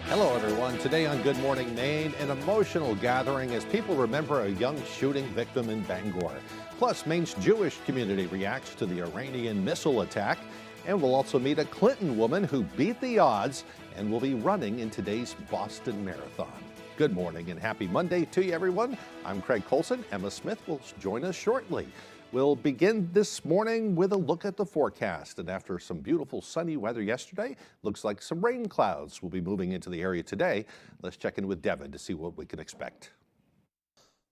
Hello, everyone. Today on Good Morning Maine, an emotional gathering as people remember a young shooting victim in Bangor. Plus, Maine's Jewish community reacts to the Iranian missile attack. And we'll also meet a Clinton woman who beat the odds and will be running in today's Boston Marathon. Good morning and happy Monday to you, everyone. I'm Craig Colson. Emma Smith will join us shortly. We'll begin this morning with a look at the forecast. And after some beautiful sunny weather yesterday, looks like some rain clouds will be moving into the area today. Let's check in with Devin to see what we can expect.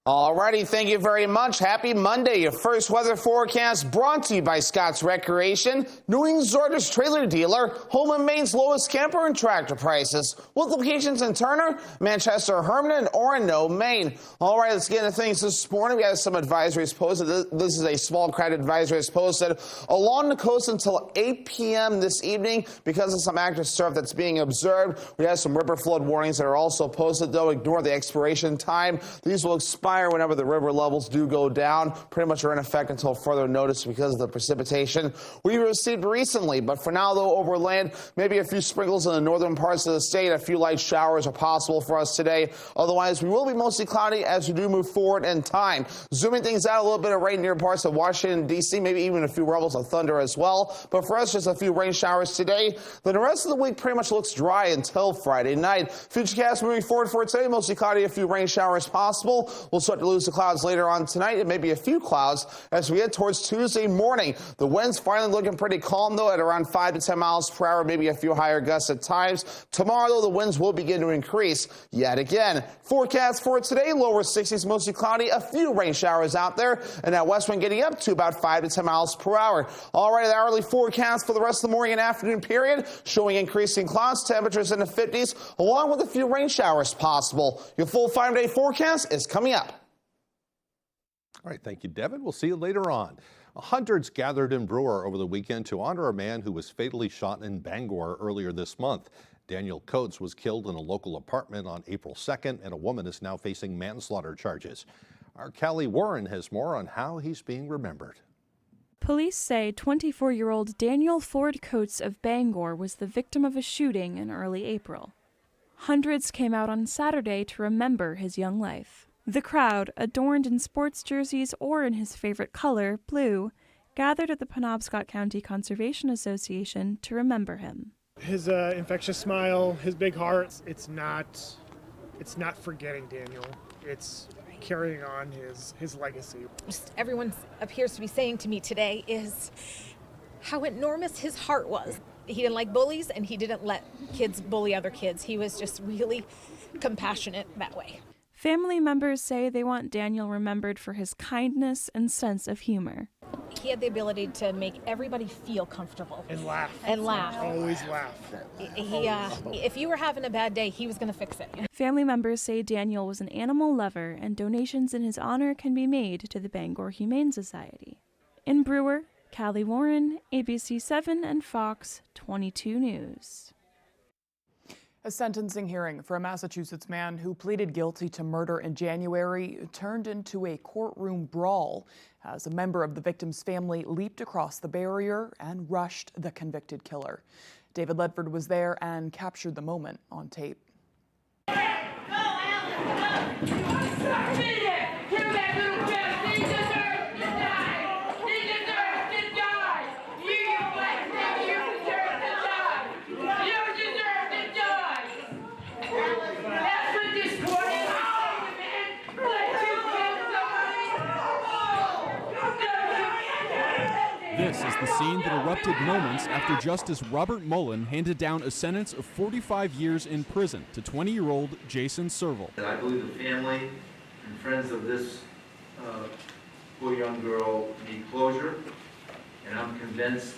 Alrighty, thank you very much. Happy Monday. Your first weather forecast brought to you by Scott's Recreation, New England's largest trailer dealer, home of Maine's lowest camper and tractor prices, with locations in Turner, Manchester, Herman, and Orono, Maine. All right, let's get into things this morning. We have some advisories posted. This is a small crowd advisory that's posted along the coast until 8 p.m. this evening because of some active surf that's being observed. We have some river flood warnings that are also posted, though. Ignore the expiration time. These will expire whenever the river levels do go down. Pretty much are in effect until further notice because of the precipitation we received recently. But for now, though, over land, maybe a few sprinkles in the northern parts of the state. A few light showers are possible for us today. Otherwise, we will be mostly cloudy as we do move forward in time. Zooming things out, a little bit of rain near parts of Washington, D.C., maybe even a few revels of thunder as well. But for us, just a few rain showers today. Then the rest of the week pretty much looks dry until Friday night. Futurecast moving forward for today, mostly cloudy, a few rain showers possible. We'll start to lose the clouds later on tonight, and maybe a few clouds as we head towards Tuesday morning. The winds finally looking pretty calm, though, at around 5 to 10 miles per hour, maybe a few higher gusts at times. Tomorrow, though, the winds will begin to increase yet again. Forecast for today, lower 60s, mostly cloudy, a few rain showers out there, and that west wind getting up to about 5 to 10 miles per hour. All right, the hourly forecast for the rest of the morning and afternoon period showing increasing clouds, temperatures in the 50s, along with a few rain showers possible. Your full 5-day forecast is coming up. All right, thank you, Devin. We'll see you later on. Hundreds gathered in Brewer over the weekend to honor a man who was fatally shot in Bangor earlier this month. Daniel Coates was killed in a local apartment on April 2nd, and a woman is now facing manslaughter charges. Our Callie Warren has more on how he's being remembered. Police say 24-year-old Daniel Ford Coates of Bangor was the victim of a shooting in early April. Hundreds came out on Saturday to remember his young life. The crowd, adorned in sports jerseys or in his favorite color, blue, gathered at the Penobscot County Conservation Association to remember him. His infectious smile, his big heart, it's not forgetting Daniel. It's carrying on his legacy. Just everyone appears to be saying to me today is how enormous his heart was. He didn't like bullies, and he didn't let kids bully other kids. He was just really compassionate that way. Family members say they want Daniel remembered for his kindness and sense of humor. He had the ability to make everybody feel comfortable. And laugh. And laugh. Always laugh. If you were having a bad day, he was going to fix it. Family members say Daniel was an animal lover, and donations in his honor can be made to the Bangor Humane Society. In Brewer, Callie Warren, ABC 7 and Fox 22 News. A sentencing hearing for a Massachusetts man who pleaded guilty to murder in January turned into a courtroom brawl as a member of the victim's family leaped across the barrier and rushed the convicted killer. David Ledford was there and captured the moment on tape. Go, Alan, go! This is the scene that erupted moments after Justice Robert Mullen handed down a sentence of 45 years in prison to 20-year-old Jason Serval. I believe the family and friends of this poor young girl need closure, and I'm convinced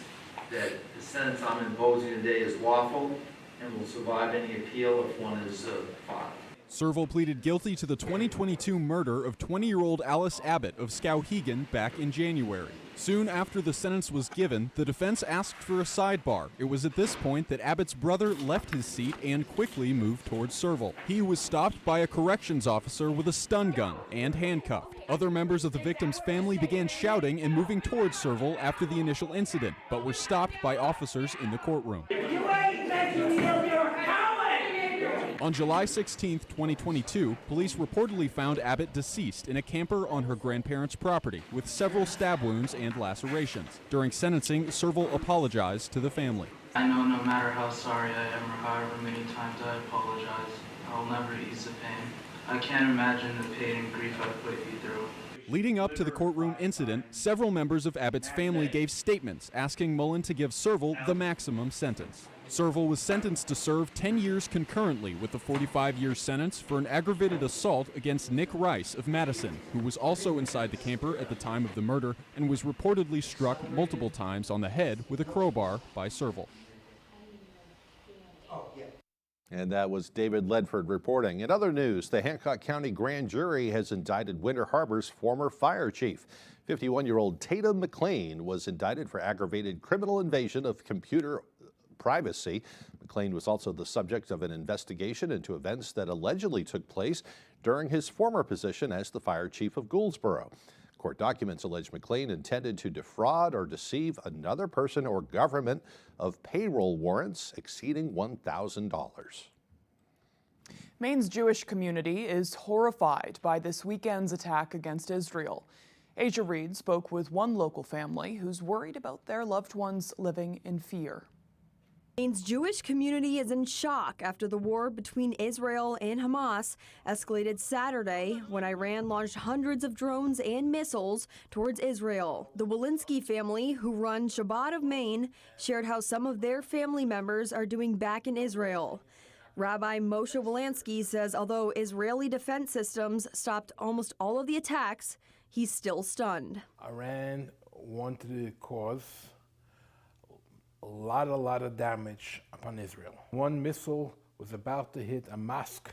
that the sentence I'm imposing today is lawful and will survive any appeal if one is filed. Serval pleaded guilty to the 2022 murder of 20-year-old Alice Abbott of Skowhegan back in January. Soon after the sentence was given, the defense asked for a sidebar. It was at this point that Abbott's brother left his seat and quickly moved towards Serval. He was stopped by a corrections officer with a stun gun and handcuffed. Other members of the victim's family began shouting and moving towards Serval after the initial incident, but were stopped by officers in the courtroom. You ain't making me up your On July 16, 2022, police reportedly found Abbott deceased in a camper on her grandparents' property with several stab wounds and lacerations. During sentencing, Serval apologized to the family. I know no matter how sorry I am or however many times I apologize, I'll never ease the pain. I can't imagine the pain and grief I put you through. Leading up to the courtroom incident, several members of Abbott's family gave statements asking Mullen to give Serval the maximum sentence. Serval was sentenced to serve 10 years concurrently with the 45-year sentence for an aggravated assault against Nick Rice of Madison, who was also inside the camper at the time of the murder and was reportedly struck multiple times on the head with a crowbar by Serval. And that was David Ledford reporting. In other news, the Hancock County Grand Jury has indicted Winter Harbor's former fire chief. 51-year-old Tatum McLean was indicted for aggravated criminal invasion of computer privacy. McLean was also the subject of an investigation into events that allegedly took place during his former position as the fire chief of Gouldsboro. Court documents allege McLean intended to defraud or deceive another person or government of payroll warrants exceeding $1,000. Maine's Jewish community is horrified by this weekend's attack against Israel. Asia Reed spoke with one local family who's worried about their loved ones living in fear. Maine's Jewish community is in shock after the war between Israel and Hamas escalated Saturday when Iran launched hundreds of drones and missiles towards Israel. The Walensky family, who run Shabbat of Maine, shared how some of their family members are doing back in Israel. Rabbi Moshe Walensky says although Israeli defense systems stopped almost all of the attacks, he's still stunned. Iran wanted to cause a lot of damage upon Israel. One missile was about to hit a mosque,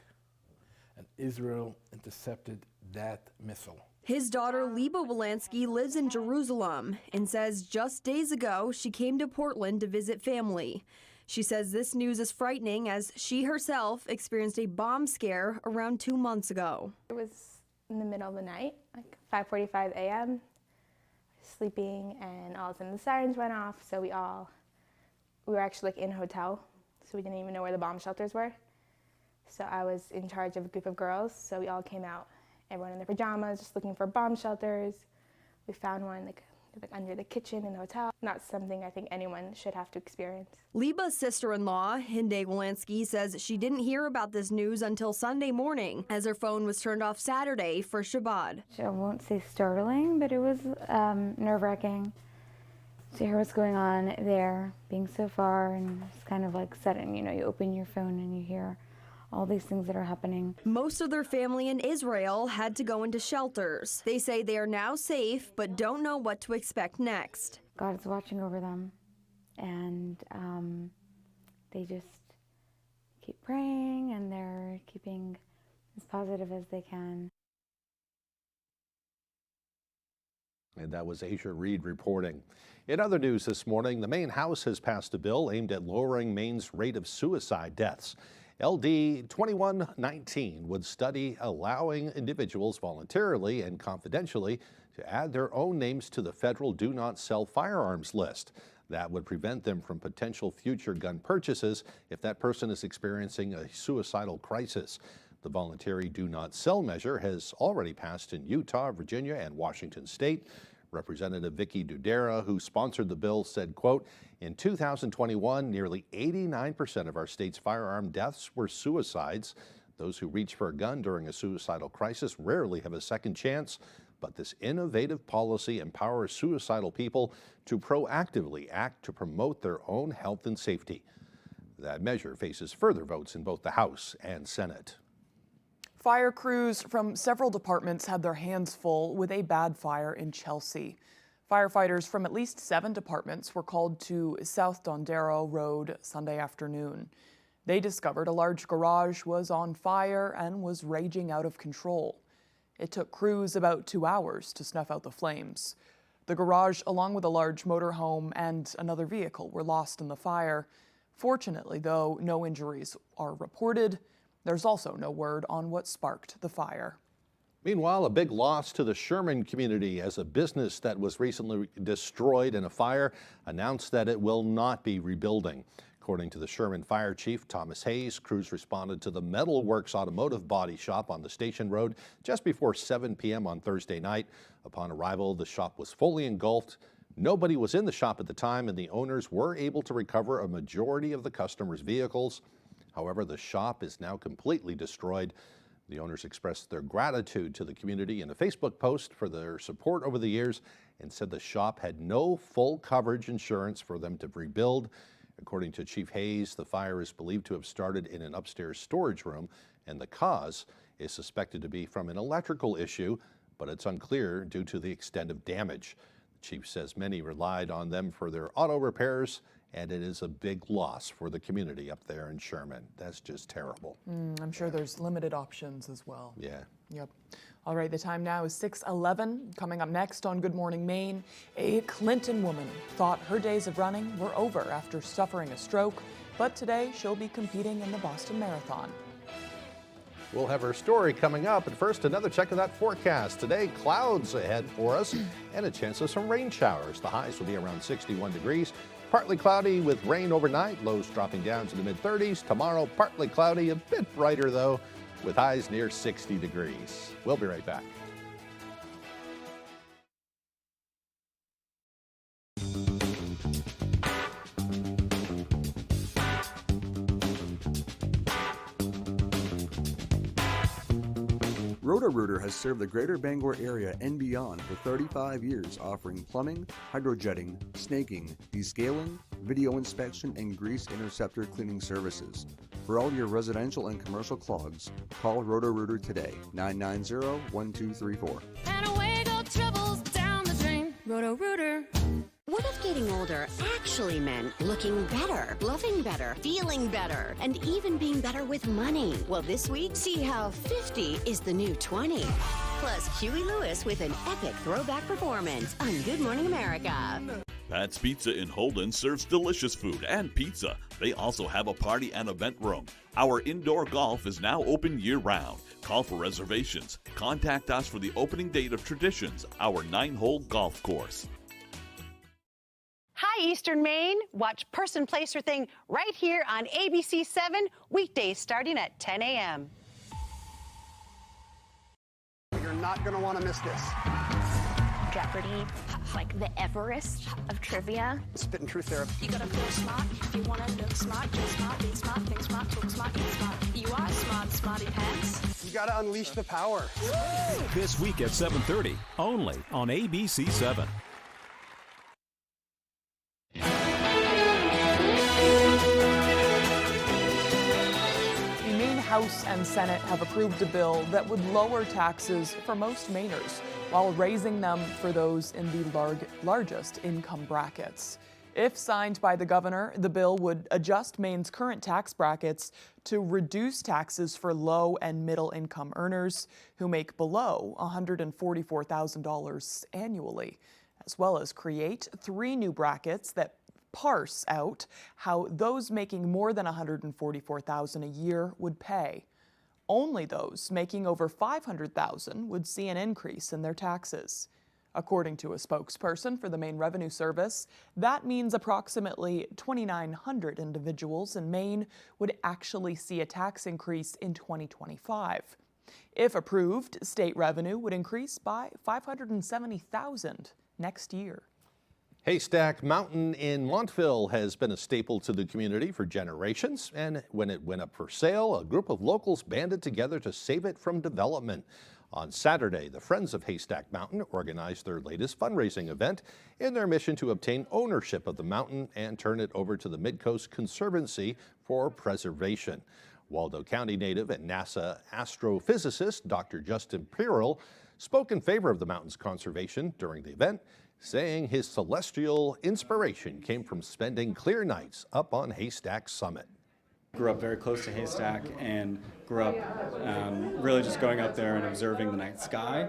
and Israel intercepted that missile. His daughter, Liba Walensky, lives in Jerusalem and says just days ago she came to Portland to visit family. She says this news is frightening as she herself experienced a bomb scare around 2 months ago. It was in the middle of the night, like 5:45 a.m., sleeping, and all of a sudden the sirens went off, so we were actually like in a hotel, so we didn't even know where the bomb shelters were. So I was in charge of a group of girls, so we all came out, everyone in their pajamas, just looking for bomb shelters. We found one like under the kitchen in the hotel. Not something I think anyone should have to experience. Liba's sister-in-law, Hinde Walensky, says she didn't hear about this news until Sunday morning, as her phone was turned off Saturday for Shabbat. I won't say startling, but it was nerve-wracking to hear what's going on there, being so far, and it's kind of like sudden, you open your phone and you hear all these things that are happening. Most of their family in Israel had to go into shelters. They say they are now safe, but don't know what to expect next. God is watching over them, and they just keep praying, and they're keeping as positive as they can. And that was Asia Reed reporting. In other news this morning, the Maine House has passed a bill aimed at lowering Maine's rate of suicide deaths. LD 2119 would study allowing individuals voluntarily and confidentially to add their own names to the federal Do Not Sell Firearms list. That would prevent them from potential future gun purchases if that person is experiencing a suicidal crisis. The voluntary Do Not Sell measure has already passed in Utah, Virginia, and Washington State. Representative Vicky Dudera, who sponsored the bill, said, quote, in 2021, nearly 89% of our state's firearm deaths were suicides. Those who reach for a gun during a suicidal crisis rarely have a second chance, but this innovative policy empowers suicidal people to proactively act to promote their own health and safety. That measure faces further votes in both the House and Senate. Fire crews from several departments had their hands full with a bad fire in Chelsea. Firefighters from at least 7 departments were called to South Dondero Road Sunday afternoon. They discovered a large garage was on fire and was raging out of control. It took crews about 2 hours to snuff out the flames. The garage, along with a large motorhome and another vehicle, were lost in the fire. Fortunately, though, no injuries are reported. There's also no word on what sparked the fire. Meanwhile, a big loss to the Sherman community as a business that was recently destroyed in a fire announced that it will not be rebuilding. According to the Sherman Fire Chief, Thomas Hayes, crews responded to the Metalworks Automotive Body Shop on the Station Road just before 7 p.m. on Thursday night. Upon arrival, the shop was fully engulfed. Nobody was in the shop at the time, and the owners were able to recover a majority of the customers' vehicles. However, the shop is now completely destroyed. The owners expressed their gratitude to the community in a Facebook post for their support over the years and said the shop had no full coverage insurance for them to rebuild. According to Chief Hayes, the fire is believed to have started in an upstairs storage room, and the cause is suspected to be from an electrical issue, but it's unclear due to the extent of damage. The chief says many relied on them for their auto repairs, and it is a big loss for the community up there in Sherman. That's just terrible. I'm sure there's limited options as well. Yeah. Yep. All right, the time now is 6:11. Coming up next on Good Morning Maine, a Clinton woman thought her days of running were over after suffering a stroke, but today she'll be competing in the Boston Marathon. We'll have our story coming up, but first another check of that forecast. Today, clouds ahead for us and a chance of some rain showers. The highs will be around 61 degrees. Partly cloudy with rain overnight, lows dropping down to the mid-30s. Tomorrow, partly cloudy, a bit brighter though, with highs near 60 degrees. We'll be right back. Roto-Rooter has served the greater Bangor area and beyond for 35 years, offering plumbing, hydrojetting, snaking, descaling, video inspection, and grease interceptor cleaning services. For all your residential and commercial clogs, call Roto-Rooter today, 990-1234. And away go troubles down the drain. Roto-Rooter. What if getting older actually meant looking better, loving better, feeling better, and even being better with money? Well, this week, see how 50 is the new 20. Plus, Huey Lewis with an epic throwback performance on Good Morning America. Pat's Pizza in Holden serves delicious food and pizza. They also have a party and event room. Our indoor golf is now open year-round. Call for reservations. Contact us for the opening date of Traditions, our 9-hole golf course. Hi, Eastern Maine. Watch Person, Place, or Thing right here on ABC 7, weekdays starting at 10 a.m. You're not going to want to miss this. Jeopardy, like the Everest of trivia. Spit and truth therapy. You gotta feel smart if you wanna look smart, be smart, think smart, talk smart, eat smart. You are smart, smarty pants. You gotta unleash the power. Woo! This week at 7:30, only on ABC 7. The Maine House and Senate have approved a bill that would lower taxes for most Mainers while raising them for those in the largest income brackets. If signed by the governor, the bill would adjust Maine's current tax brackets to reduce taxes for low and middle income earners who make below $144,000 annually, as well as create 3 new brackets that parse out how those making more than $144,000 a year would pay. Only those making over $500,000 would see an increase in their taxes. According to a spokesperson for the Maine Revenue Service, that means approximately 2,900 individuals in Maine would actually see a tax increase in 2025. If approved, state revenue would increase by $570,000 next year. Haystack Mountain in Montville has been a staple to the community for generations, and when it went up for sale, a group of locals banded together to save it from development. On Saturday, the Friends of Haystack Mountain organized their latest fundraising event in their mission to obtain ownership of the mountain and turn it over to the Midcoast Conservancy for preservation. Waldo County native and NASA astrophysicist Dr. Justin Pirrell spoke in favor of the mountain's conservation during the event, saying his celestial inspiration came from spending clear nights up on Haystack Summit. Grew up very close to Haystack and grew up really just going up there and observing the night sky.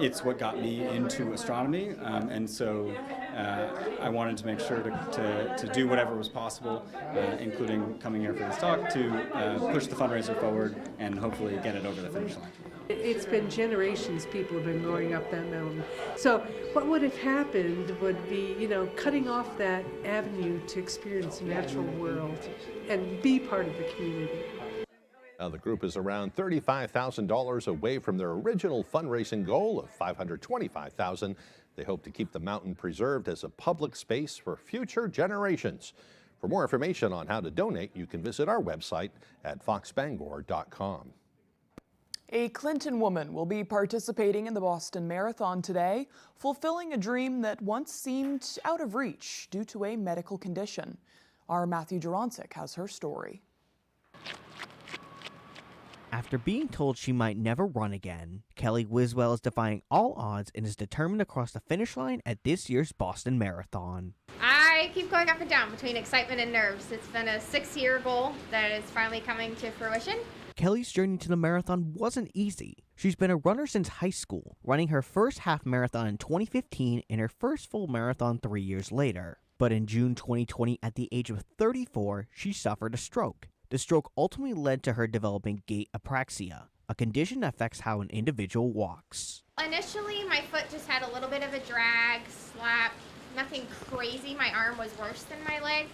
It's what got me into astronomy, and so I wanted to make sure to do whatever was possible, including coming here for this talk, to push the fundraiser forward and hopefully get it over the finish line. It's been generations people have been going up that mountain. So what would have happened would be, cutting off that avenue to experience the natural world and be part of the community. Now, the group is around $35,000 away from their original fundraising goal of $525,000. They hope to keep the mountain preserved as a public space for future generations. For more information on how to donate, you can visit our website at foxbangor.com. A Clinton woman will be participating in the Boston Marathon today, fulfilling a dream that once seemed out of reach due to a medical condition. Our Matthew Durantzik has her story. After being told she might never run again, Kelly Wiswell is defying all odds and is determined to cross the finish line at this year's Boston Marathon. I keep going up and down between excitement and nerves. It's been a 6-year goal that is finally coming to fruition. Kelly's journey to the marathon wasn't easy. She's been a runner since high school, running her first half marathon in 2015 and her first full marathon 3 years later. But in June 2020, at the age of 34, she suffered a stroke. The stroke ultimately led to her developing gait apraxia, a condition that affects how an individual walks. Initially, my foot just had a little bit of a drag, slap, nothing crazy. My arm was worse than my leg.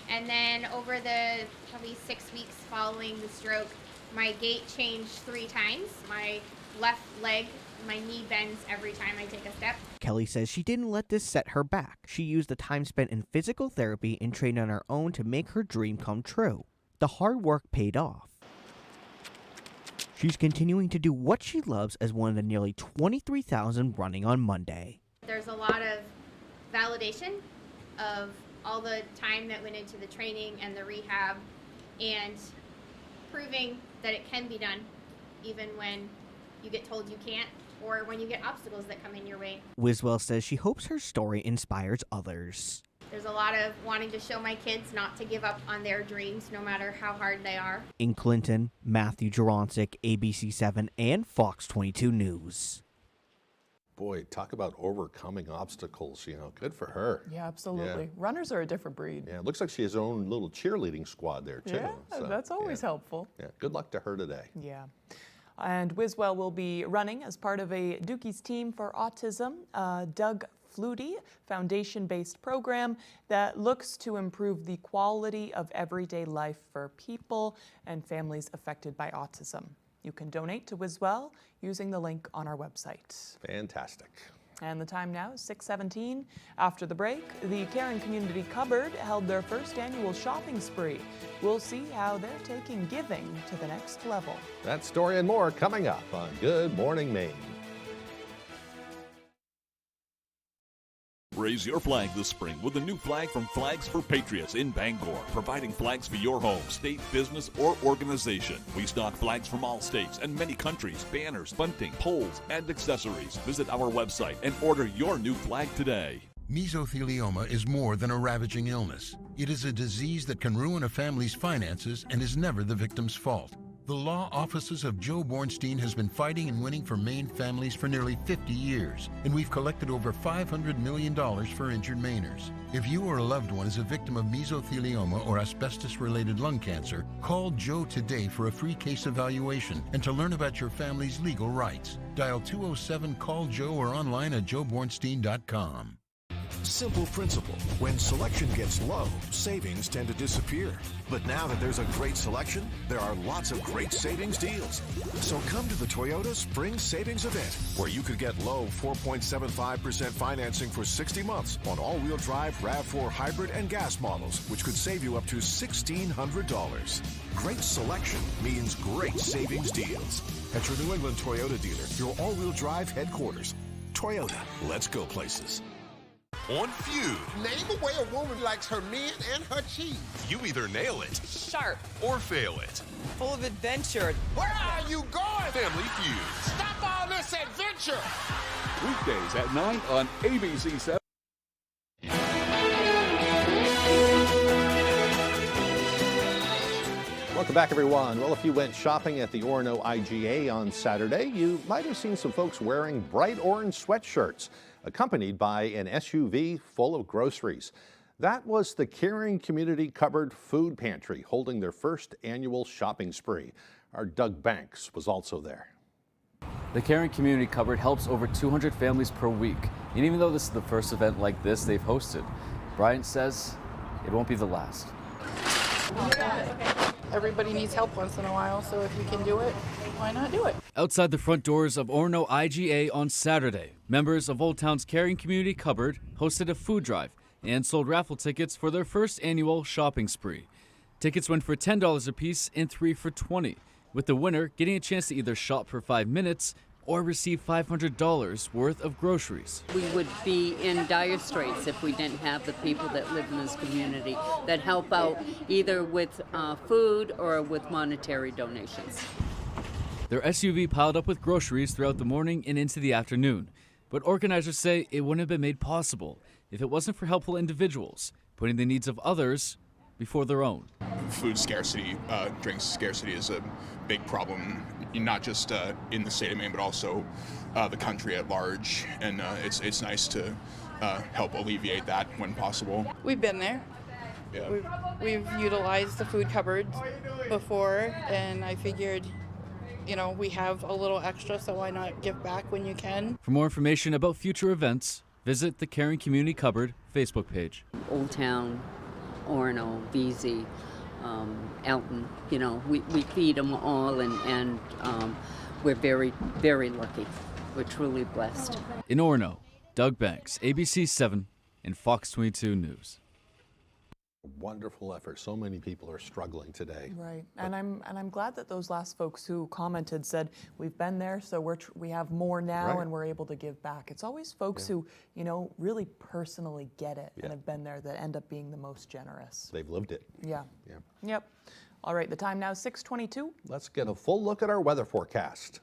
And then over the probably 6 weeks following the stroke, my gait changed 3 times. My left leg, my knee bends every time I take a step. Kelly says she didn't let this set her back. She used the time spent in physical therapy and trained on her own to make her dream come true. The hard work paid off. She's continuing to do what she loves as one of the nearly 23,000 running on Monday. There's a lot of validation of all the time that went into the training and the rehab and proving that it can be done even when you get told you can't or when you get obstacles that come in your way. Wiswell says she hopes her story inspires others. There's a lot of wanting to show my kids not to give up on their dreams no matter how hard they are. In Clinton, Matthew Durantzik, ABC7 and Fox 22 News. Boy, talk about overcoming obstacles, good for her. Yeah, absolutely. Yeah. Runners are a different breed. Yeah, it looks like she has her own little cheerleading squad there, too. Yeah, So, that's always helpful. Yeah, good luck to her today. Yeah. And Wiswell will be running as part of a Dukey's Team for Autism, Doug Flutie foundation-based program that looks to improve the quality of everyday life for people and families affected by autism. You can donate to Wiswell using the link on our website. Fantastic. And the time now is 6:17. After the break, the Caring Community Cupboard held their first annual shopping spree. We'll see how they're taking giving to the next level. That story and more coming up on Good Morning Maine. Raise your flag this spring with a new flag from Flags for Patriots in Bangor, providing flags for your home, state, business, or organization. We stock flags from all states and many countries, banners, bunting, poles, and accessories. Visit our website and order your new flag today. Mesothelioma is more than a ravaging illness. It is a disease that can ruin a family's finances and is never the victim's fault. The law offices of Joe Bornstein has been fighting and winning for Maine families for nearly 50 years, and we've collected over $500 million for injured Mainers. If you or a loved one is a victim of mesothelioma or asbestos-related lung cancer, call Joe today for a free case evaluation and to learn about your family's legal rights. Dial 207-CALL-JOE or online at joebornstein.com. Simple principle. When selection gets low, savings tend to disappear. But now that there's a great selection, there are lots of great savings deals. So come to the Toyota Spring Savings Event, where you could get low 4.75% financing for 60 months on all-wheel drive RAV4 hybrid and gas models, which could save you up to $1,600. Great selection means great savings deals. At your New England Toyota dealer, your all-wheel drive headquarters. Toyota, let's go places. On Feud. Name a way a woman likes her men and her cheese. You either nail it, sharp, or fail it. Full of adventure. Where are you going? Family Feud. Stop all this adventure. Weekdays at 9 on ABC7. Welcome back, everyone. Well, if you went shopping at the Orono IGA on Saturday, you might have seen some folks wearing bright orange sweatshirts, accompanied by an SUV full of groceries. That was the Caring Community Cupboard Food Pantry holding their first annual shopping spree. Our Doug Banks was also there. The Caring Community Cupboard helps over 200 families per week. And even though this is the first event like this they've hosted, Bryant says it won't be the last. Everybody needs help once in a while, so if you can do it, why not do it? Outside the front doors of Orono IGA on Saturday, members of Old Town's Caring Community Cupboard hosted a food drive and sold raffle tickets for their first annual shopping spree. Tickets went for $10 a piece and 3 for $20, with the winner getting a chance to either shop for 5 minutes or receive $500 worth of groceries. We would be in dire straits if we didn't have the people that live in this community that help out either with food or with monetary donations. Their SUV piled up with groceries throughout the morning and into the afternoon, but organizers say it wouldn't have been made possible if it wasn't for helpful individuals putting the needs of others before their own. Food scarcity, drink scarcity is a big problem, not just in the state of Maine, but also the country at large. And it's nice to help alleviate that when possible. We've been there. Yeah. We've utilized the food cupboards before, and I figured, you know, we have a little extra, so why not give back when you can? For more information about future events, visit the Caring Community Cupboard Facebook page. Old Town, Orono, WVII, Elton, you know, we feed them all, and we're very, very lucky. We're truly blessed. In Orono, Doug Banks, ABC 7 and Fox 22 News. Wonderful effort. So many people are struggling today. Right, and I'm glad that those last folks who commented said we've been there, so we have more now, right, and we're able to give back. It's always folks who, you know, really personally get it and have been there that end up being the most generous. They've lived it. Yeah. Yep. All right, the time now is 6:22. Let's get a full look at our weather forecast.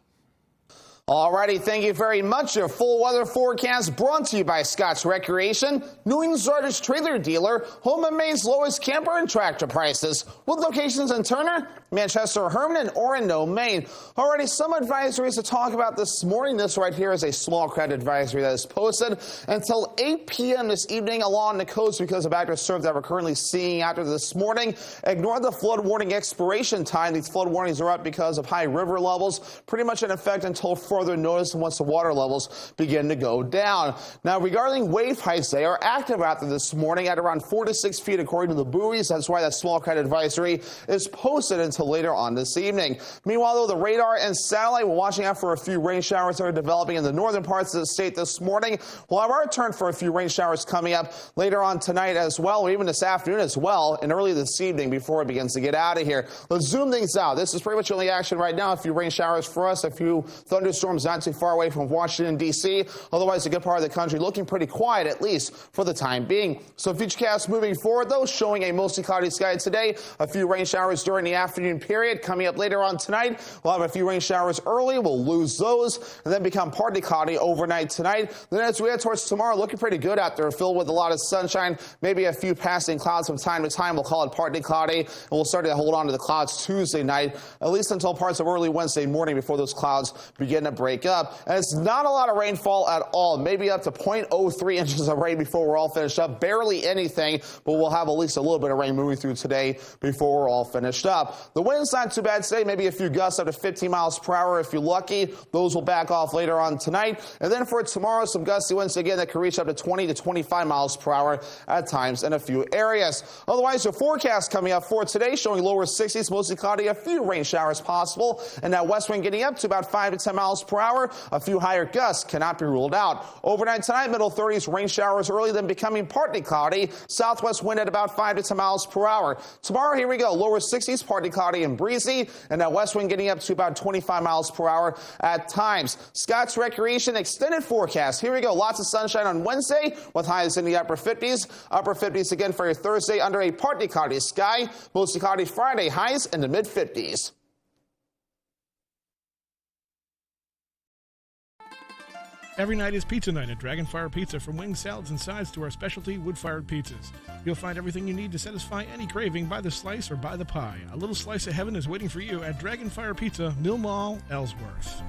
Alrighty, thank you very much. Your full weather forecast brought to you by Scott's Recreation, New England's largest trailer dealer, home of Maine's lowest camper and tractor prices, with locations in Turner, Manchester, Herman, and Orono, Maine. Already some advisories to talk about this morning. This right here is a small credit advisory that is posted until 8 p.m. this evening along the coast because of active surf that we're currently seeing after this morning. Ignore the flood warning expiration time. These flood warnings are up because of high river levels, pretty much in effect until further notice once the water levels begin to go down. Now, regarding wave heights, they are active after this morning at around 4 to 6 feet according to the buoys. That's why that small credit advisory is posted until later on this evening. Meanwhile, though, the radar and satellite, we're watching out for a few rain showers that are developing in the northern parts of the state this morning. We'll have our turn for a few rain showers coming up later on tonight as well, or even this afternoon as well, and early this evening before it begins to get out of here. Let's zoom things out. This is pretty much only action right now. A few rain showers for us, a few thunderstorms not too far away from Washington, D.C. Otherwise, a good part of the country looking pretty quiet, at least for the time being. So futurecast moving forward, though, showing a mostly cloudy sky today. A few rain showers during the afternoon period. Coming up later on tonight, we'll have a few rain showers early. We'll lose those and then become partly cloudy overnight tonight. Then as we head towards tomorrow, looking pretty good out there, filled with a lot of sunshine, maybe a few passing clouds from time to time. We'll call it partly cloudy, and we'll start to hold on to the clouds Tuesday night, at least until parts of early Wednesday morning before those clouds begin to break up. And it's not a lot of rainfall at all, maybe up to 0.03 inches of rain before we're all finished up. Barely anything, but we'll have at least a little bit of rain moving through today before we're all finished up. The wind's not too bad today, maybe a few gusts up to 15 miles per hour if you're lucky. Those will back off later on tonight. And then for tomorrow, some gusty winds again that can reach up to 20 to 25 miles per hour at times in a few areas. Otherwise, your forecast coming up for today showing lower 60s, mostly cloudy, a few rain showers possible, and that west wind getting up to about 5 to 10 miles per hour. A few higher gusts cannot be ruled out. Overnight tonight, middle 30s, rain showers early, then becoming partly cloudy. Southwest wind at about 5 to 10 miles per hour. Tomorrow, here we go, lower 60s, partly cloudy and breezy, and that west wind getting up to about 25 miles per hour at times. Scott's Recreation extended forecast. Here we go, lots of sunshine on Wednesday with highs in the upper 50s. Upper 50s again for your Thursday under a partly cloudy sky. Mostly cloudy Friday, highs in the mid 50s. Every night is pizza night at Dragonfire Pizza. From wings, salads, and sides to our specialty wood-fired pizzas. You'll find everything you need to satisfy any craving by the slice or by the pie. A little slice of heaven is waiting for you at Dragonfire Pizza, Mill Mall, Ellsworth.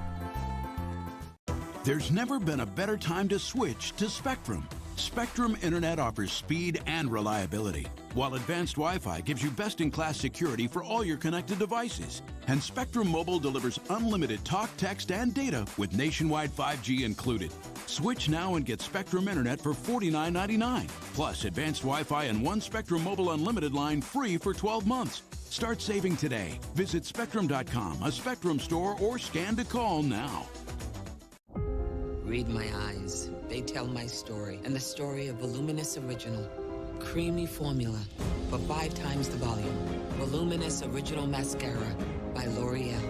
There's never been a better time to switch to Spectrum. Spectrum Internet offers speed and reliability, while advanced Wi-Fi gives you best-in-class security for all your connected devices. And Spectrum Mobile delivers unlimited talk, text, and data with nationwide 5G included. Switch now and get Spectrum Internet for $49.99, plus advanced Wi-Fi and one Spectrum Mobile Unlimited line free for 12 months. Start saving today. Visit Spectrum.com, a Spectrum store, or scan to call now. Read my eyes. They tell my story, and the story of Voluminous Original. Creamy formula for 5 times the volume. Voluminous Original Mascara by L'Oreal.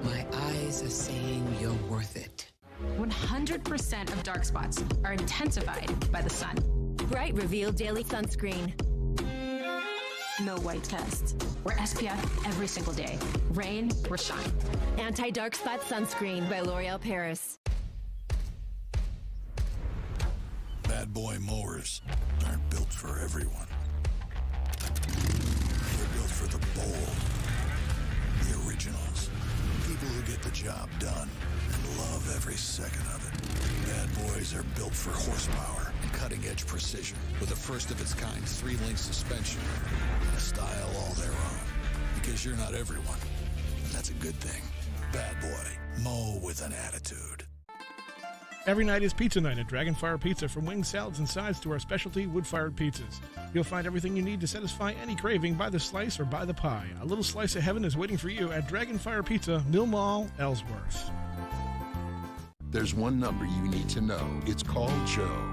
My eyes are saying you're worth it. 100% of dark spots are intensified by the sun. Bright Reveal Daily Sunscreen. No white tests. We're SPF every single day. Rain or shine. Anti-dark spot sunscreen by L'Oreal Paris. Bad boy mowers aren't built for everyone. They're built for the bold, the originals, people who get the job done and love every second of it. Bad boys are built for horsepower and cutting-edge precision with a first-of-its-kind 3-link suspension and a style all their own. Because you're not everyone, and that's a good thing. Bad boy, mow with an attitude. Every night is pizza night at Dragonfire Pizza. From wings, salads, and sides to our specialty wood-fired pizzas. You'll find everything you need to satisfy any craving by the slice or by the pie. A little slice of heaven is waiting for you at Dragonfire Pizza, Mill Mall, Ellsworth. There's one number you need to know. It's called Joe.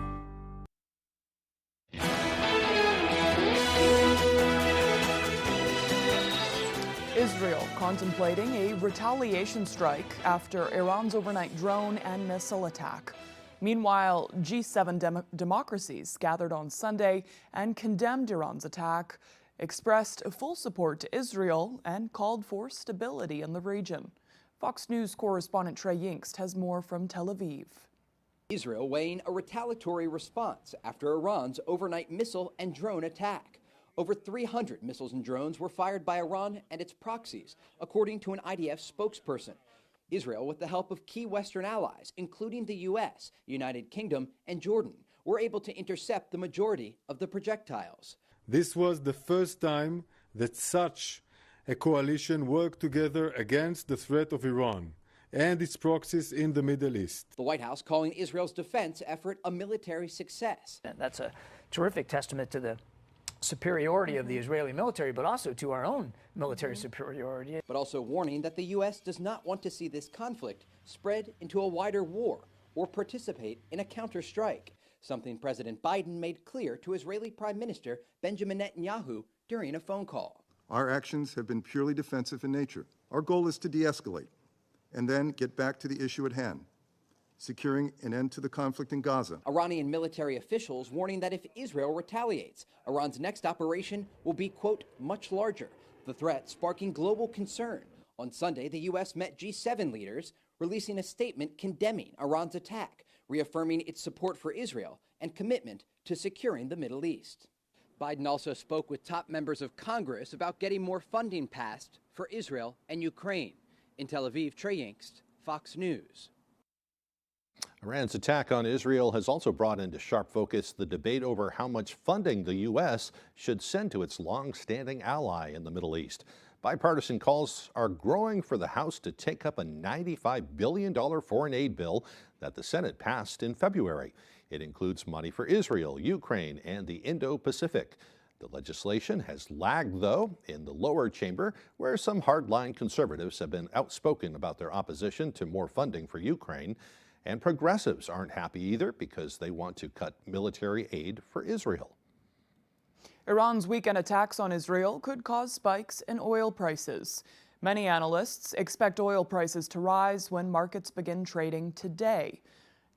Israel contemplating a retaliation strike after Iran's overnight drone and missile attack. Meanwhile, G7 democracies gathered on Sunday and condemned Iran's attack, expressed full support to Israel, and called for stability in the region. Fox News correspondent Trey Yingst has more from Tel Aviv. Israel weighing a retaliatory response after Iran's overnight missile and drone attack. Over 300 missiles and drones were fired by Iran and its proxies, according to an IDF spokesperson. Israel, with the help of key Western allies, including the U.S., United Kingdom, and Jordan, were able to intercept the majority of the projectiles. This was the first time that such a coalition worked together against the threat of Iran and its proxies in the Middle East. The White House calling Israel's defense effort a military success. That's a terrific testament to the superiority of the Israeli military, but also to our own military superiority. But also warning that the U.S. does not want to see this conflict spread into a wider war or participate in a counterstrike, something President Biden made clear to Israeli Prime Minister Benjamin Netanyahu during a phone call. Our actions have been purely defensive in nature. Our goal is to de-escalate and then get back to the issue at hand, securing an end to the conflict in Gaza. Iranian military officials warning that if Israel retaliates, Iran's next operation will be, quote, much larger, the threat sparking global concern. On Sunday, the U.S. met G7 leaders, releasing a statement condemning Iran's attack, reaffirming its support for Israel and commitment to securing the Middle East. Biden also spoke with top members of Congress about getting more funding passed for Israel and Ukraine. In Tel Aviv, Trey Yingst, Fox News. Iran's attack on Israel has also brought into sharp focus the debate over how much funding the U.S. should send to its long-standing ally in the Middle East. Bipartisan calls are growing for the House to take up a $95 billion foreign aid bill that the Senate passed in February. It includes money for Israel, Ukraine, and the Indo-Pacific. The legislation has lagged, though, in the lower chamber, where some hardline conservatives have been outspoken about their opposition to more funding for Ukraine. And progressives aren't happy either because they want to cut military aid for Israel. Iran's weekend attacks on Israel could cause spikes in oil prices. Many analysts expect oil prices to rise when markets begin trading today.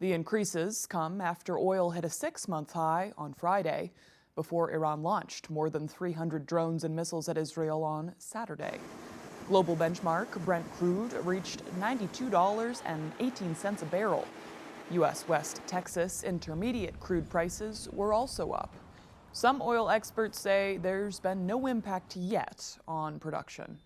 The increases come after oil hit a 6-month high on Friday, before Iran launched more than 300 drones and missiles at Israel on Saturday. Global benchmark Brent crude reached $92.18 a barrel. U.S. West Texas intermediate crude prices were also up. Some oil experts say there's been no impact yet on production.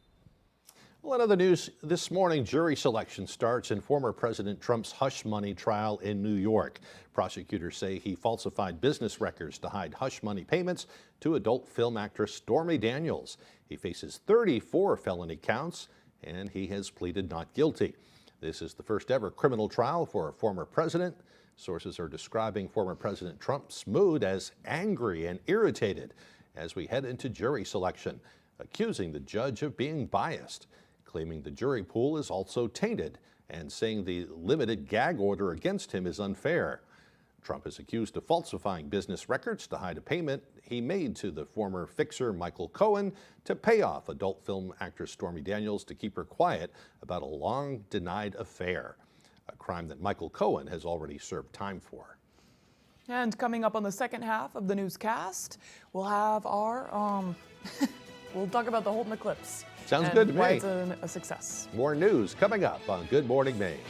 Well, in other news, this morning, jury selection starts in former President Trump's hush money trial in New York. Prosecutors say he falsified business records to hide hush money payments to adult film actress Stormy Daniels. He faces 34 felony counts, and he has pleaded not guilty. This is the first ever criminal trial for a former president. Sources are describing former President Trump's mood as angry and irritated as we head into jury selection, accusing the judge of being biased, claiming the jury pool is also tainted, and saying the limited gag order against him is unfair. Trump is accused of falsifying business records to hide a payment he made to the former fixer Michael Cohen to pay off adult film actress Stormy Daniels to keep her quiet about a long-denied affair, a crime that Michael Cohen has already served time for. And coming up on the second half of the newscast, we'll have our, we'll talk about the Holton eclipse. Sounds and good to me. Why it's a success. More news coming up on Good Morning Maine.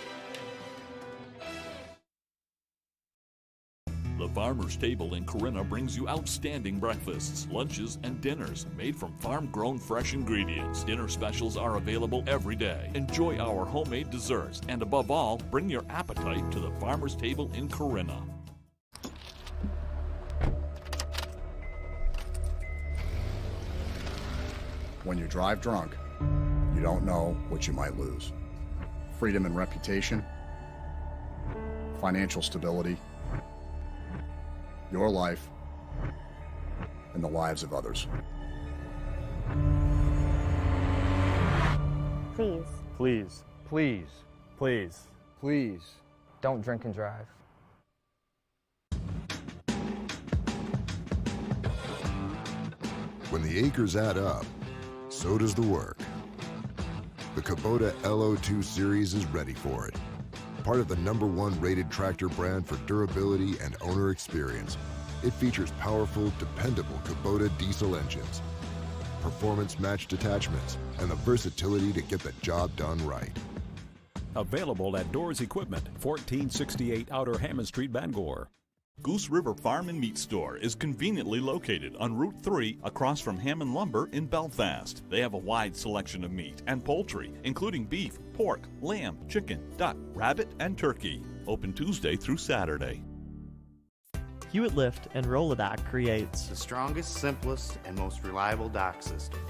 The Farmer's Table in Corinna brings you outstanding breakfasts, lunches, and dinners made from farm-grown fresh ingredients. Dinner specials are available every day. Enjoy our homemade desserts, and above all, bring your appetite to the Farmer's Table in Corinna. When you drive drunk, you don't know what you might lose. Freedom and reputation, financial stability, your life, and the lives of others. Please. Please. Please. Please. Please. Don't drink and drive. When the acres add up, so does the work. The Kubota LO2 Series is ready for it. Part of the #1 rated tractor brand for durability and owner experience, it features powerful, dependable Kubota diesel engines, performance-matched attachments, and the versatility to get the job done right. Available at Doors Equipment, 1468 Outer Hammond Street, Bangor. Goose River Farm and Meat Store is conveniently located on Route 3 across from Hammond Lumber in Belfast. They have a wide selection of meat and poultry, including beef, pork, lamb, chicken, duck, rabbit, and turkey. Open Tuesday through Saturday. Hewitt Lift and Rolodock creates the strongest, simplest, and most reliable dock system.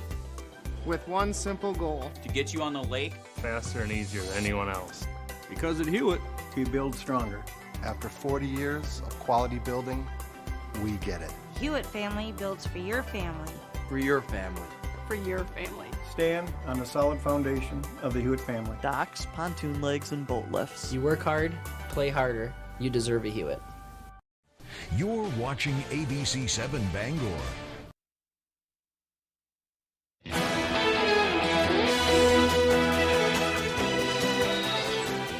With one simple goal: to get you on the lake faster and easier than anyone else. Because at Hewitt, we build stronger. After 40 years of quality building, we get it. Hewitt Family builds for your family. For your family. For your family. Stand on the solid foundation of the Hewitt family. Docks, pontoon legs, and boat lifts. You work hard, play harder. You deserve a Hewitt. You're watching ABC7 Bangor.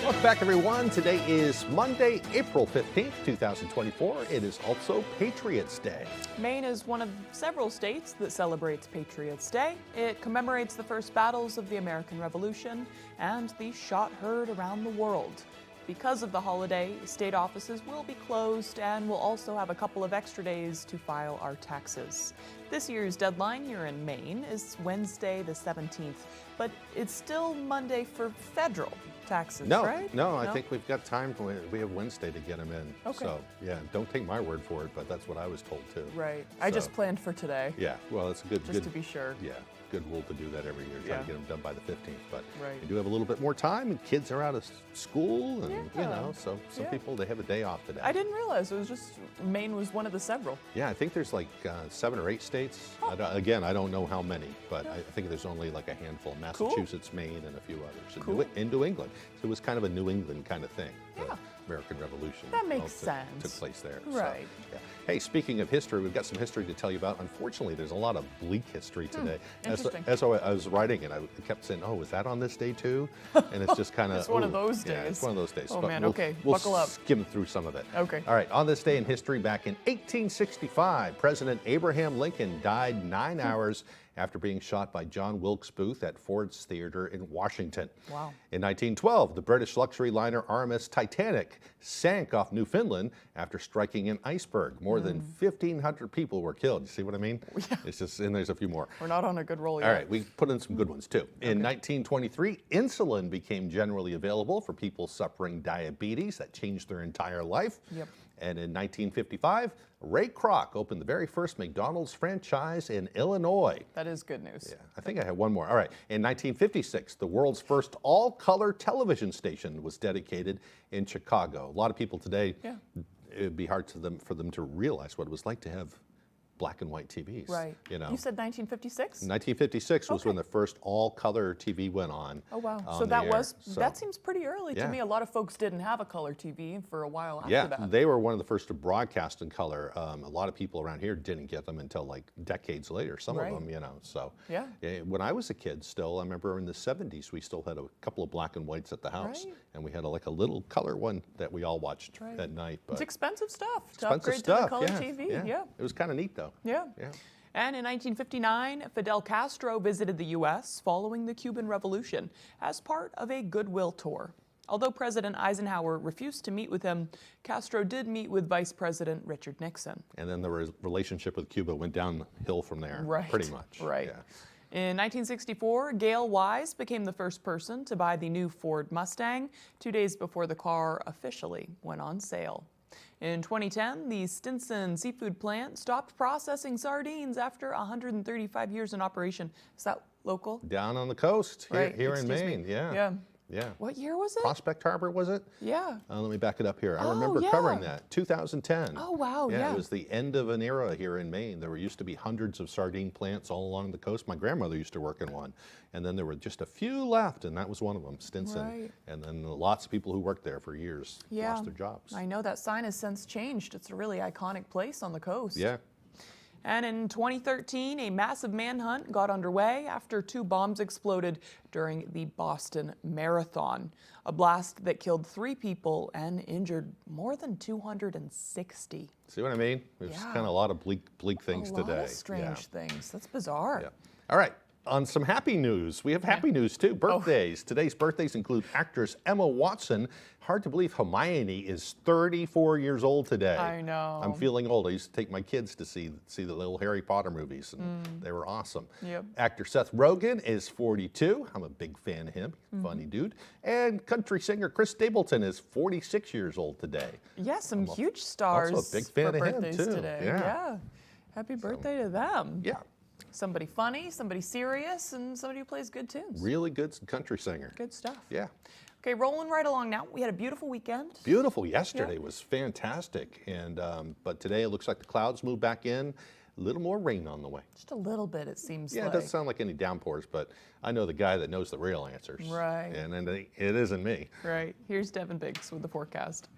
Welcome back, everyone. Today is Monday, April 15th, 2024. It is also Patriots Day. Maine is one of several states that celebrates Patriots Day. It commemorates the first battles of the American Revolution and the shot heard around the world. Because of the holiday, state offices will be closed and we'll also have a couple of extra days to file our taxes. This year's deadline here in Maine is Wednesday the 17th, but it's still Monday for federal taxes, right? No, I think we've got time. We have Wednesday to get them in. Okay. So, yeah, don't take my word for it, but that's what I was told too. Right. I just planned for today. Yeah, well, it's a good... Just to be sure. Yeah, good rule to do that every year, try to get them done by the 15th. But right. we do have a little bit more time, and kids are out of school, and, you know, so some people, they have a day off today. I didn't realize it was just Maine was one of the several. Yeah, I think there's like 7 or 8 states. Again, I don't know how many, but I think there's only like a handful. Massachusetts, Maine, and a few others. In New England. So it was kind of a New England kind of thing. The American Revolution. That makes sense. Took place there. Right. So, yeah. Hey, speaking of history, we've got some history to tell you about. Unfortunately, there's a lot of bleak history today. Interesting. As I was writing it, I kept saying, oh, is that on this day too? And it's just kind of... It's one of those days. Yeah, it's one of those days. Oh, but man, we'll buckle up. Skim through some of it. Okay. All right, on this day in history, back in 1865, President Abraham Lincoln died 9 hours after being shot by John Wilkes Booth at Ford's Theater in Washington. Wow. In 1912, the British luxury liner RMS Titanic sank off Newfoundland after striking an iceberg. More than 1,500 people were killed. You see what I mean? Yeah. It's just, and there's a few more. We're not on a good roll yet. All right, we put in some good ones too. In 1923, insulin became generally available for people suffering diabetes. That changed their entire life. Yep. And in 1955, Ray Kroc opened the very first McDonald's franchise in Illinois. That is good news. Yeah, I think I have one more. All right. In 1956, the world's first all-color television station was dedicated in Chicago. A lot of people today, it would be hard for them to realize what it was like to have black and white TVs. Right. You know. You said 1956? 1956 was when the first all-color TV went on. Oh wow! On So the that air. was that seems pretty early to Yeah. me. A lot of folks didn't have a color TV for a while after Yeah, that. they were one of the first to broadcast in color. A lot of people around here didn't get them until like decades later. Some Right. of them, you know. So Yeah. when I was a kid, still, I remember in the 70s, we still had a couple of black and whites at the house, Right. and we had like a little color one that we all watched Right. at night. But It's expensive stuff to expensive upgrade stuff. to the color yeah, TV. Yeah. It was kind of neat though. Yeah. Yeah. And in 1959, Fidel Castro visited the U.S. following the Cuban Revolution as part of a goodwill tour. Although President Eisenhower refused to meet with him, Castro did meet with Vice President Richard Nixon. And then the relationship with Cuba went downhill from there, Right. pretty much. Right. Yeah. In 1964, Gail Wise became the first person to buy the new Ford Mustang 2 days before the car officially went on sale. In 2010, the Stinson seafood plant stopped processing sardines after 135 years in operation. Is that local? Down on the coast Right, here in excuse me. Maine. Yeah. Yeah. Yeah. What year was it? Prospect Harbor, was it? Yeah. Let me back it up here. I Oh, remember yeah. covering that. 2010. Oh, wow, yeah. It was the end of an era here in Maine. There used to be hundreds of sardine plants all along the coast. My grandmother used to work in one. And then there were just a few left, and that was one of them, Stinson. Right. And then lots of people who worked there for years lost their jobs. I know that sign has since changed. It's a really iconic place on the coast. Yeah. And in 2013, a massive manhunt got underway after 2 bombs exploded during the Boston Marathon. A blast that killed 3 people and injured more than 260. See what I mean? There's kind of a lot of bleak things a today. lot of strange things. That's bizarre. Yeah. All right. On some happy news, we have happy news too. Birthdays. Today's birthdays include actress Emma Watson. Hard to believe Hermione is 34 years old today. I know. I'm feeling old. I used to take my kids to see the little Harry Potter movies, and they were awesome. Yep. Actor Seth Rogen is 42. I'm a big fan of him. Funny dude. And country singer Chris Stapleton is 46 years old today. Yeah, some huge stars also a big fan for of him, birthdays too. today. Yeah. Happy birthday to them. Yeah. Somebody funny, somebody serious, and somebody who plays good tunes. Really good country singer. Good stuff. Yeah. Okay, rolling right along now. We had a beautiful weekend. Beautiful. Yesterday was fantastic, and but today it looks like the clouds moved back in. A little more rain on the way. Just a little bit, it seems Yeah, like. it doesn't sound like any downpours, but I know the guy that knows the real answers. Right. And it isn't me. Right. Here's Devin Biggs with the forecast.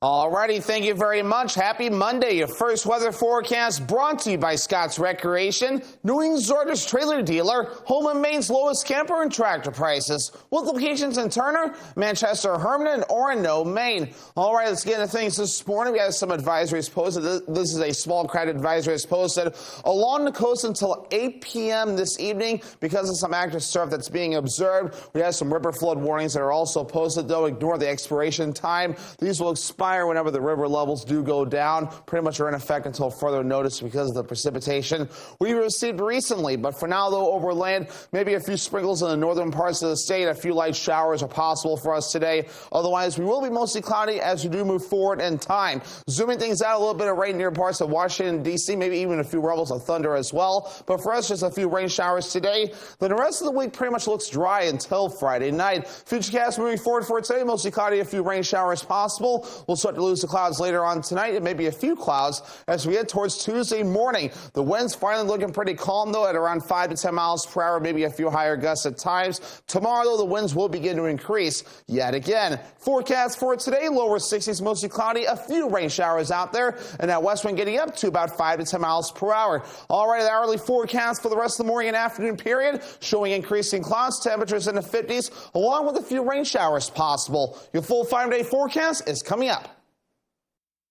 Alrighty, thank you very much. Happy Monday. Your first weather forecast brought to you by Scott's Recreation, New England's largest trailer dealer, home of Maine's lowest camper and tractor prices, with locations in Turner, Manchester, Herman, and Orono, Maine. All right, let's get into things this morning. We have some advisories posted. This is a small crowd advisory that's posted along the coast until 8 p.m. this evening because of some active surf that's being observed. We have some river flood warnings that are also posted, though. Ignore the expiration time. These will expire whenever the river levels do go down. Pretty much are in effect until further notice because of the precipitation we received recently. But for now, though, over land, maybe a few sprinkles in the northern parts of the state. A few light showers are possible for us today. Otherwise, we will be mostly cloudy as we do move forward in time. Zooming things out, a little bit of rain near parts of Washington, D.C., maybe even a few rumbles of thunder as well. But for us, just a few rain showers today. Then the rest of the week pretty much looks dry until Friday night. Futurecast moving forward for today, mostly cloudy, a few rain showers possible. We'll start to lose the clouds later on tonight, and maybe a few clouds as we head towards Tuesday morning. The wind's finally looking pretty calm, though, at around 5 to 10 miles per hour, maybe a few higher gusts at times. Tomorrow, though, the winds will begin to increase yet again. Forecast for today, lower 60s, mostly cloudy, a few rain showers out there, and that west wind getting up to about 5 to 10 miles per hour. All right, the hourly forecast for the rest of the morning and afternoon period showing increasing clouds, temperatures in the 50s, along with a few rain showers possible. Your full 5-day forecast is coming up.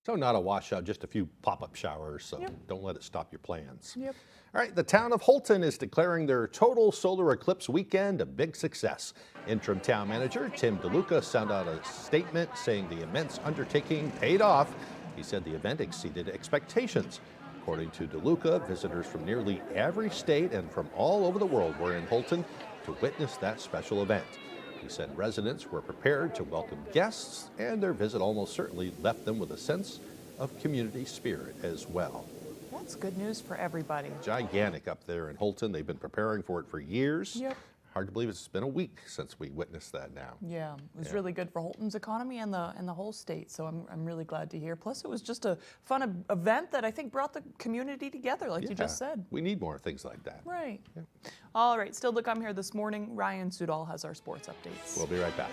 So not a washout, just a few pop-up showers, so don't let it stop your plans. Yep. All right, the town of Holton is declaring their total solar eclipse weekend a big success. Interim town manager Tim DeLuca sent out a statement saying the immense undertaking paid off. He said the event exceeded expectations. According to DeLuca, visitors from nearly every state and from all over the world were in Holton to witness that special event. He said residents were prepared to welcome guests, and their visit almost certainly left them with a sense of community spirit as well. That's good news for everybody. Gigantic up there in Holton. They've been preparing for it for years. Yep. Hard to believe it's been a week since we witnessed that now. Yeah, it was really good for Holton's economy and the whole state, so I'm really glad to hear. Plus, it was just a fun event that I think brought the community together, like you just said. We need more things like that. Right. Yeah. All right, still to come here this morning, Ryan Sudol has our sports updates. We'll be right back.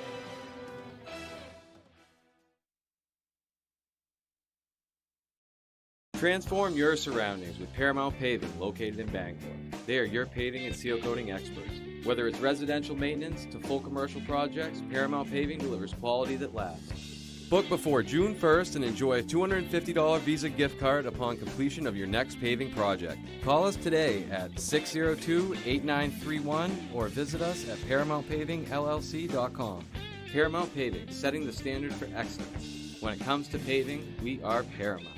Transform your surroundings with Paramount Paving, located in Bangor. They are your paving and seal coating experts. Whether it's residential maintenance to full commercial projects, Paramount Paving delivers quality that lasts. Book before June 1st and enjoy a $250 Visa gift card upon completion of your next paving project. Call us today at 602-8931 or visit us at ParamountPavingLLC.com. Paramount Paving, setting the standard for excellence. When it comes to paving, we are Paramount.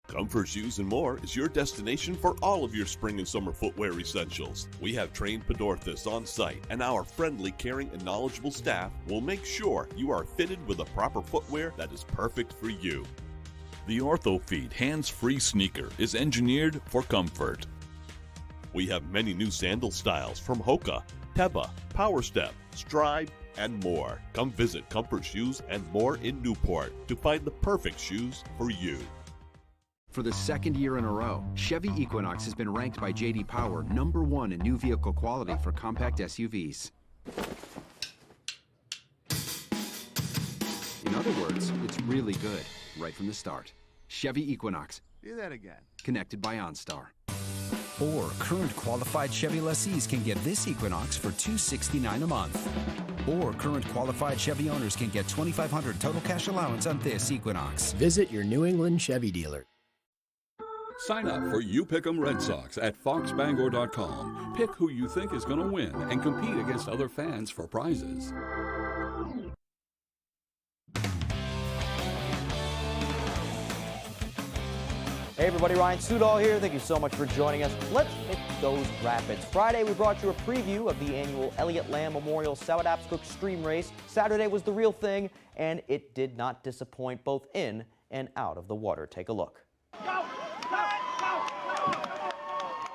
Comfort Shoes and More is your destination for all of your spring and summer footwear essentials. We have trained podorthists on site, and our friendly, caring, and knowledgeable staff will make sure you are fitted with the proper footwear that is perfect for you. The OrthoFeed hands-free sneaker is engineered for comfort. We have many new sandal styles from Hoka, Teva, Power Step, Stride, and more. Come visit Comfort Shoes and More in Newport to find the perfect shoes for you. For the second year in a row, Chevy Equinox has been ranked by J.D. Power #1 in new vehicle quality for compact SUVs. In other words, it's really good, right from the start. Chevy Equinox. Do that again. Connected by OnStar. Or current qualified Chevy lessees can get this Equinox for $269 a month. Or current qualified Chevy owners can get $2,500 total cash allowance on this Equinox. Visit your New England Chevy dealer. Sign up for You Pick 'em Red Sox at foxbangor.com. Pick who you think is going to win and compete against other fans for prizes. Hey everybody, Ryan Sudol here. Thank you so much for joining us. Let's hit those rapids. Friday, we brought you a preview of the annual Elliott Lamb Memorial Sourdough Extreme Race. Saturday was the real thing, and it did not disappoint both in and out of the water. Take a look.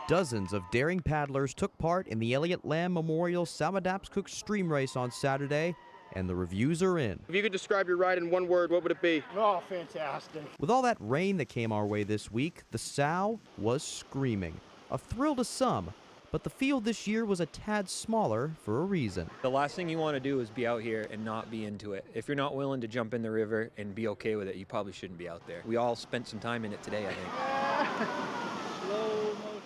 Dozens of daring paddlers took part in the Elliott Lamb Memorial Sourdough Extreme Race on Saturday, and the reviews are in. If you could describe your ride in one word, what would it be? Oh, fantastic. With all that rain that came our way this week, the Sow was screaming. A thrill to some, but the field this year was a tad smaller for a reason. The last thing you want to do is be out here and not be into it. If you're not willing to jump in the river and be okay with it, you probably shouldn't be out there. We all spent some time in it today, I think.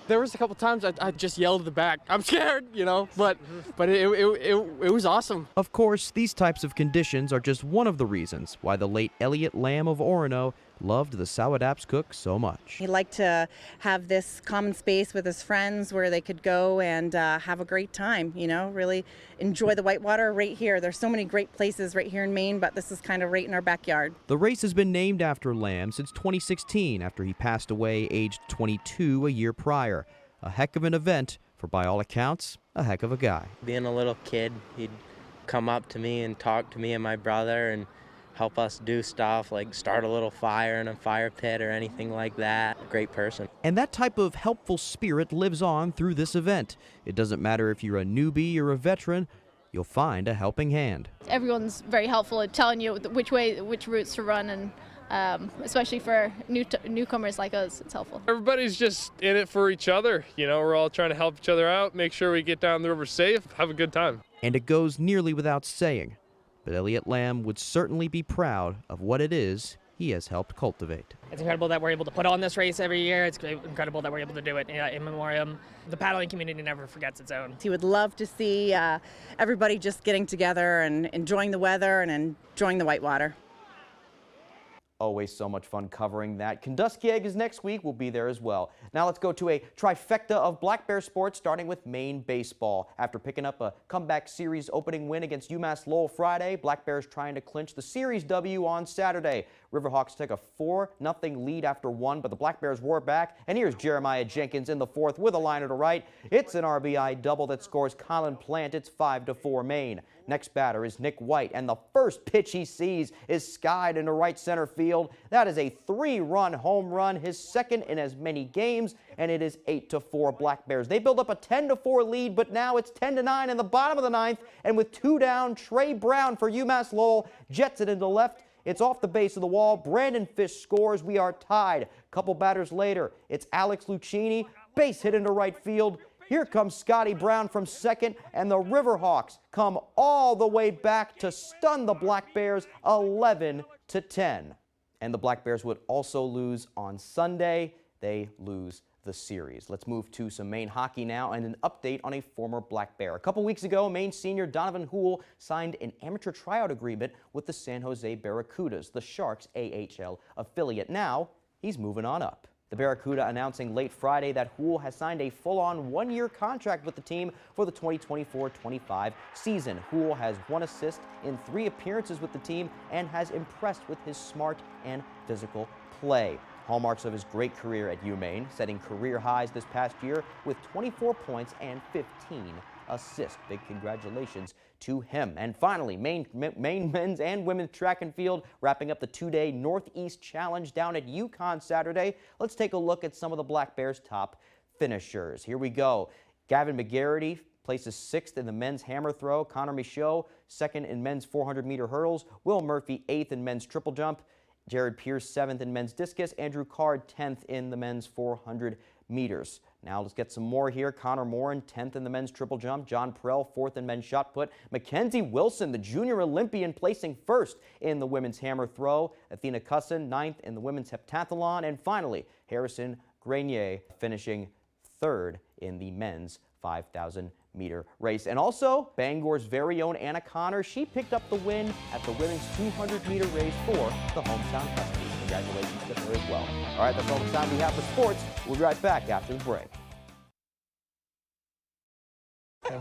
There was a couple times I just yelled at the back. I'm scared, you know, but it was awesome. Of course, these types of conditions are just one of the reasons why the late Elliott Lamb of Orono loved the Sourdough so much. He liked to have this common space with his friends where they could go and have a great time, you know, really enjoy the whitewater right here. There's so many great places right here in Maine, but this is kind of right in our backyard. The race has been named after Lamb since 2016 after he passed away aged 22 a year prior. A heck of an event for, by all accounts, a heck of a guy. Being a little kid, he'd come up to me and talk to me and my brother and help us do stuff like start a little fire in a fire pit or anything like that. Great person. And that type of helpful spirit lives on through this event. It doesn't matter if you're a newbie or a veteran, you'll find a helping hand. Everyone's very helpful at telling you which routes to run, and especially for newcomers like us, it's helpful. Everybody's just in it for each other. You know, we're all trying to help each other out, make sure we get down the river safe, have a good time. And it goes nearly without saying, but Elliott Lamb would certainly be proud of what it is he has helped cultivate. It's incredible that we're able to put on this race every year. It's incredible that we're able to do it in memoriam. The paddling community never forgets its own. He would love to see everybody just getting together and enjoying the weather and enjoying the whitewater. Always so much fun covering that. Kentucky is next week. We'll be there as well. Now let's go to a trifecta of Black Bear sports, starting with Maine baseball. After picking up a comeback series opening win against UMass Lowell Friday, Black Bears trying to clinch the series W on Saturday. Riverhawks take a 4-0 lead after 1, but the Black Bears roar back. And here's Jeremiah Jenkins in the 4th with a liner to right. It's an RBI double that scores Colin Plant. It's 5-4 Maine. Next batter is Nick White, and the first pitch he sees is skied into right center field. That is a 3-run home run, his second in as many games, and it is 8-4 Black Bears. They build up a 10-4 lead, but now it's 10-9 in the bottom of the 9th, and with 2 down, Trey Brown for UMass Lowell jets it into left. It's off the base of the wall. Brandon Fish scores. We are tied. Couple batters later, it's Alex Lucchini, base hit into right field. Here comes Scotty Brown from second, and the Riverhawks come all the way back to stun the Black Bears 11-10. And the Black Bears would also lose on Sunday. They lose the series. Let's move to some Maine hockey now and an update on a former Black Bear. A couple weeks ago, Maine senior Donovan Houle signed an amateur tryout agreement with the San Jose Barracudas, the Sharks' AHL affiliate. Now, he's moving on up. The Barracuda announcing late Friday that Houle has signed a full-on 1-year contract with the team for the 2024-25 season. Houle has 1 assist in 3 appearances with the team and has impressed with his smart and physical play. Hallmarks of his great career at UMaine, setting career highs this past year with 24 points and 15 assists. Big congratulations to him. And finally, Maine men's and women's track and field wrapping up the 2-day Northeast Challenge down at UConn Saturday. Let's take a look at some of the Black Bears' top finishers. Here we go. Gavin McGarity places 6th in the men's hammer throw. Connor Michaud 2nd in men's 400-meter hurdles. Will Murphy 8th in men's triple jump. Jared Pierce 7th in men's discus. Andrew Card 10th in the men's 400 meters. Now let's get some more here. Connor Morin 10th in the men's triple jump. John Prell 4th in men's shot put. Mackenzie Wilson, the junior Olympian, placing 1st in the women's hammer throw. Athena Cusson 9th in the women's heptathlon. And finally, Harrison Grenier finishing 3rd in the men's 5,000-meter race. And also, Bangor's very own Anna Connor, she picked up the win at the women's 200-meter race for the hometown Huskies. Congratulations to her as well. All right, that's all the time we have for sports. We'll be right back after the break.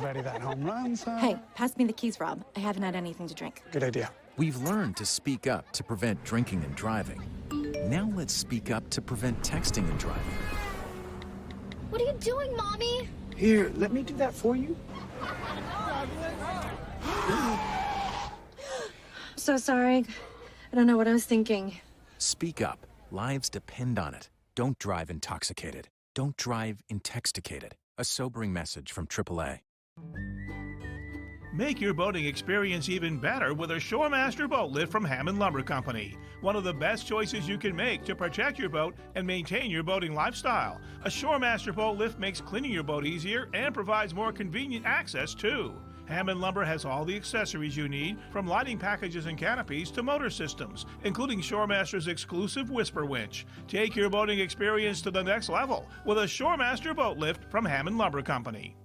Ready that home run, son? Hey, pass me the keys, Rob. I haven't had anything to drink. Good idea. We've learned to speak up to prevent drinking and driving. Now let's speak up to prevent texting and driving. What are you doing, Mommy? Here, let me do that for you. So sorry. I don't know what I was thinking. Speak up. Lives depend on it. Don't drive intoxicated. Don't drive intoxicated. A sobering message from AAA. Make your boating experience even better with a Shoremaster boat lift from Hammond Lumber Company. One of the best choices you can make to protect your boat and maintain your boating lifestyle. A Shoremaster boat lift makes cleaning your boat easier and provides more convenient access too. Hammond Lumber has all the accessories you need, from lighting packages and canopies to motor systems, including Shoremaster's exclusive Whisper Winch. Take your boating experience to the next level with a Shoremaster boat lift from Hammond Lumber Company.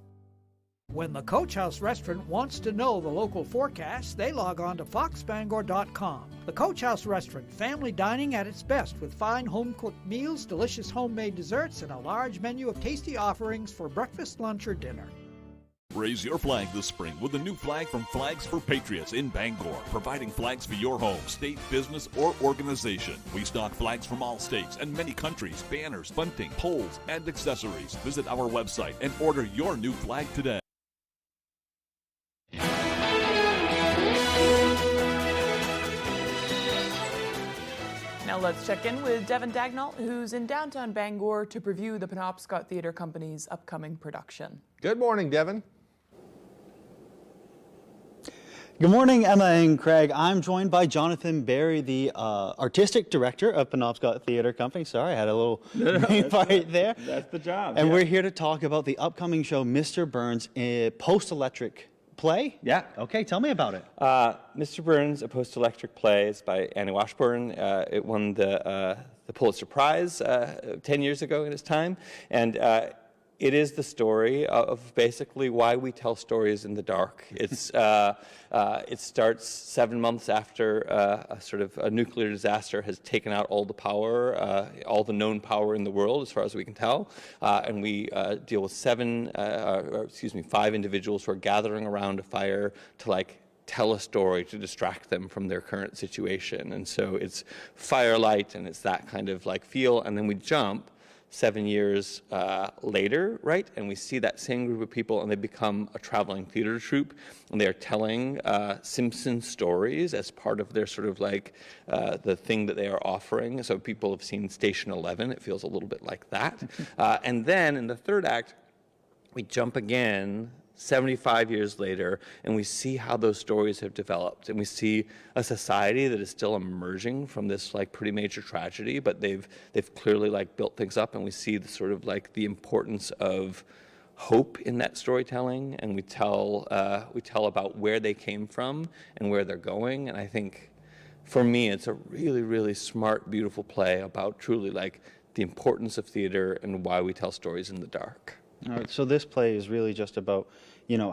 When the Coach House Restaurant wants to know the local forecast, they log on to foxbangor.com. The Coach House Restaurant, family dining at its best with fine home-cooked meals, delicious homemade desserts, and a large menu of tasty offerings for breakfast, lunch, or dinner. Raise your flag this spring with a new flag from Flags for Patriots in Bangor, providing flags for your home, state, business, or organization. We stock flags from all states and many countries, banners, bunting, poles, and accessories. Visit our website and order your new flag today. Now let's check in with Devin Dagnall, who's in downtown Bangor to preview the Penobscot Theatre Company's upcoming production. Good morning, Devin. Good morning, Emma and Craig. I'm joined by Jonathan Barry, the artistic director of Penobscot Theatre Company. Sorry, I had a little brain fart there. That's the job. And we're here to talk about the upcoming show, Mr. Burns, a post-electric play? Yeah. Okay, tell me about it. Mr. Burns, a post-electric play, is by Annie Washburn. It won the Pulitzer Prize 10 years ago in its time. And It is the story of basically why we tell stories in the dark. It's it starts 7 months after a nuclear disaster has taken out all the power, all the known power in the world, as far as we can tell, and we deal with 5 individuals who are gathering around a fire to tell a story to distract them from their current situation. And so it's firelight and it's that kind of feel, and then we jump 7 years later, right? And we see that same group of people, and they become a traveling theater troupe, and they are telling Simpson stories as part of their the thing that they are offering. So people have seen Station 11. It feels a little bit like that. And then in the third act, we jump again 75 years later, and we see how those stories have developed, and we see a society that is still emerging from this pretty major tragedy, but they've clearly built things up, and we see the the importance of hope in that storytelling, and we tell about where they came from and where they're going. And I think for me it's a really, really smart, beautiful play about truly the importance of theater and why we tell stories in the dark. All right, so this play is really just about,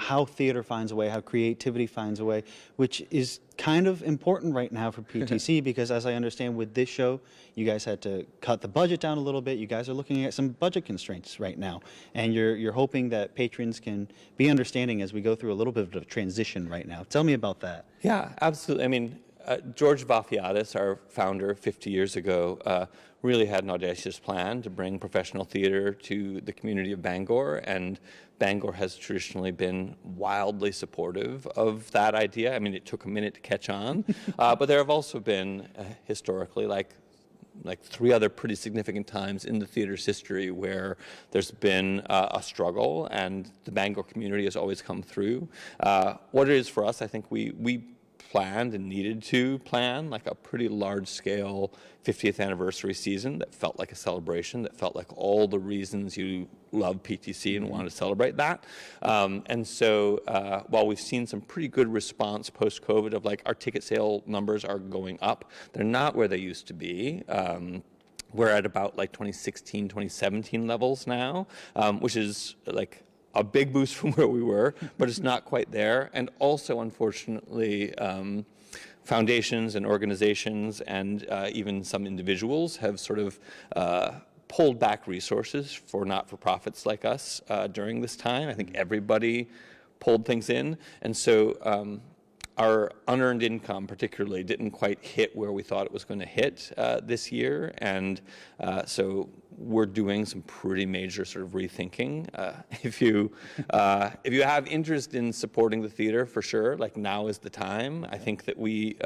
how theater finds a way, how creativity finds a way, which is kind of important right now for PTC because, as I understand, with this show, you guys had to cut the budget down a little bit. You guys are looking at some budget constraints right now, and you're hoping that patrons can be understanding as we go through a little bit of a transition right now. Tell me about that. Yeah, absolutely. I mean, George Vafiadis, our founder 50 years ago, really had an audacious plan to bring professional theater to the community of Bangor, and Bangor has traditionally been wildly supportive of that idea. I mean, it took a minute to catch on, but there have also been historically like 3 other pretty significant times in the theater's history where there's been a struggle, and the Bangor community has always come through. What it is for us, I think we planned and needed to plan a pretty large-scale 50th anniversary season that felt like a celebration, that felt like all the reasons you love PTC and want to celebrate that. And so while we've seen some pretty good response post-COVID of our ticket sale numbers are going up, they're not where they used to be. We're at about 2016, 2017 levels now, which is a big boost from where we were, but it's not quite there. And also, unfortunately, foundations and organizations and even some individuals have pulled back resources for not-for-profits like us during this time. I think everybody pulled things in. And so our unearned income particularly didn't quite hit where we thought it was going to hit this year. And so we're doing some pretty major rethinking. If you have interest in supporting the theater, for sure, now is the time. I think that we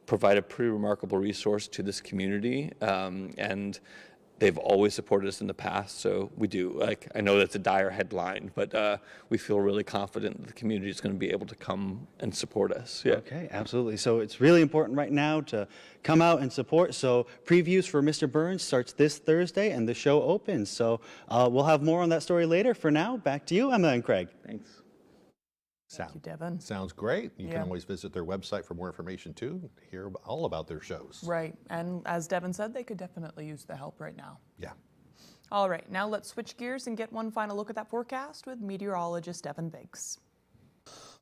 provide a pretty remarkable resource to this community, and they've always supported us in the past, so we do. I know that's a dire headline, but we feel really confident that the community is going to be able to come and support us. Yeah. Okay, absolutely. So it's really important right now to come out and support. So previews for Mr. Burns starts this Thursday, and the show opens. So we'll have more on that story later. For now, back to you, Emma and Craig. Thanks. Thank you, Devin. Sounds great. You can always visit their website for more information, too, to hear all about their shows. Right. And as Devin said, they could definitely use the help right now. Yeah. All right. Now let's switch gears and get one final look at that forecast with meteorologist Devin Biggs.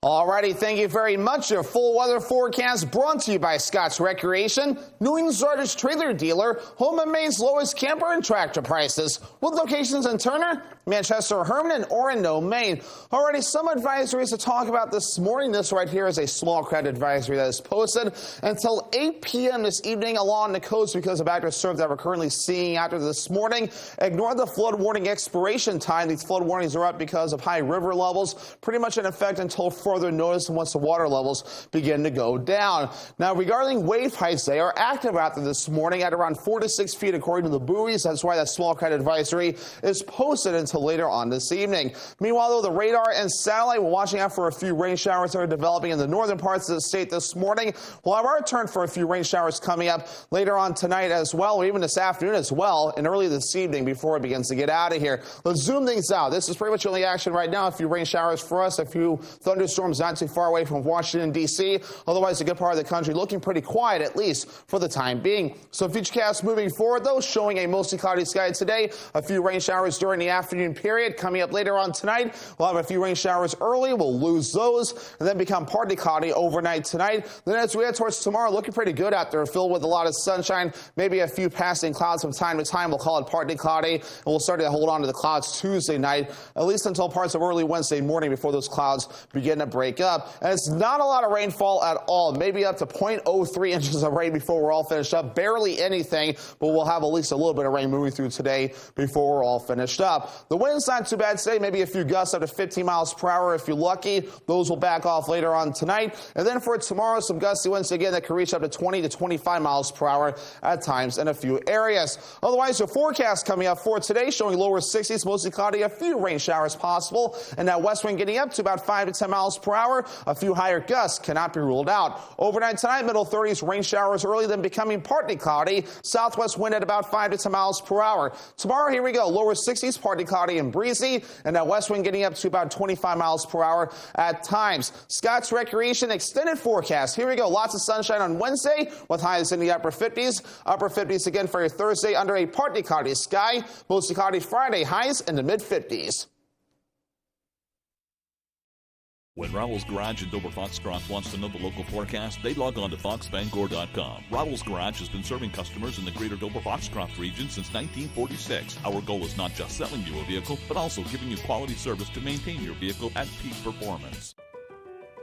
Alrighty, thank you very much. Your full weather forecast brought to you by Scott's Recreation, New England's largest trailer dealer, home and Maine's lowest camper and tractor prices, with locations in Turner, Manchester, Herman, and Orono, Maine. Already some advisories to talk about this morning. This right here is a small credit advisory that is posted until 8 p.m. this evening along the coast because of active surf that we're currently seeing after this morning. Ignore the flood warning expiration time. These flood warnings are up because of high river levels, pretty much in effect until further notice once the water levels begin to go down. Now, regarding wave heights, they are active after this morning at around 4 to 6 feet according to the buoys. That's why that small credit advisory is posted until later on this evening. Meanwhile, though, the radar and satellite, we're watching out for a few rain showers that are developing in the northern parts of the state this morning. We'll have our turn for a few rain showers coming up later on tonight as well, or even this afternoon as well, and early this evening before it begins to get out of here. Let's zoom things out. This is pretty much the only action right now. A few rain showers for us, a few thunderstorms thunderstorms not too far away from Washington, D.C. Otherwise, a good part of the country looking pretty quiet, at least for the time being. So futurecast moving forward, though, showing a mostly cloudy sky today. A few rain showers during the afternoon period. Coming up later on tonight, we'll have a few rain showers early. We'll lose those and then become partly cloudy overnight tonight. Then as we head towards tomorrow, looking pretty good out there, filled with a lot of sunshine, maybe a few passing clouds from time to time. We'll call it partly cloudy, and we'll start to hold on to the clouds Tuesday night, at least until parts of early Wednesday morning before those clouds begin to break up. And it's not a lot of rainfall at all, maybe up to 0.03 inches of rain before we're all finished up. Barely anything, but we'll have at least a little bit of rain moving through today before we're all finished up. The wind's not too bad today, maybe a few gusts up to 15 miles per hour if you're lucky. Those will back off later on tonight. And then for tomorrow, some gusty winds again that can reach up to 20 to 25 miles per hour at times in a few areas. Otherwise, your forecast coming up for today showing lower 60s, mostly cloudy, a few rain showers possible, and that west wind getting up to about 5 to 10 miles per hour. A few higher gusts cannot be ruled out. Overnight tonight, middle 30s, rain showers early, then becoming partly cloudy. Southwest wind at about 5 to 10 miles per hour. Tomorrow, here we go, lower 60s, partly cloudy and breezy, and that west wind getting up to about 25 miles per hour at times. Scott's Recreation extended forecast. Here we go, lots of sunshine on Wednesday with highs in the upper 50s. Upper 50s again for your Thursday under a partly cloudy sky. Mostly cloudy Friday, highs in the mid-50s. When Rowell's Garage in Dover Foxcroft wants to know the local forecast, they log on to foxbangor.com. Rowell's Garage has been serving customers in the greater Dover Foxcroft region since 1946. Our goal is not just selling you a vehicle, but also giving you quality service to maintain your vehicle at peak performance.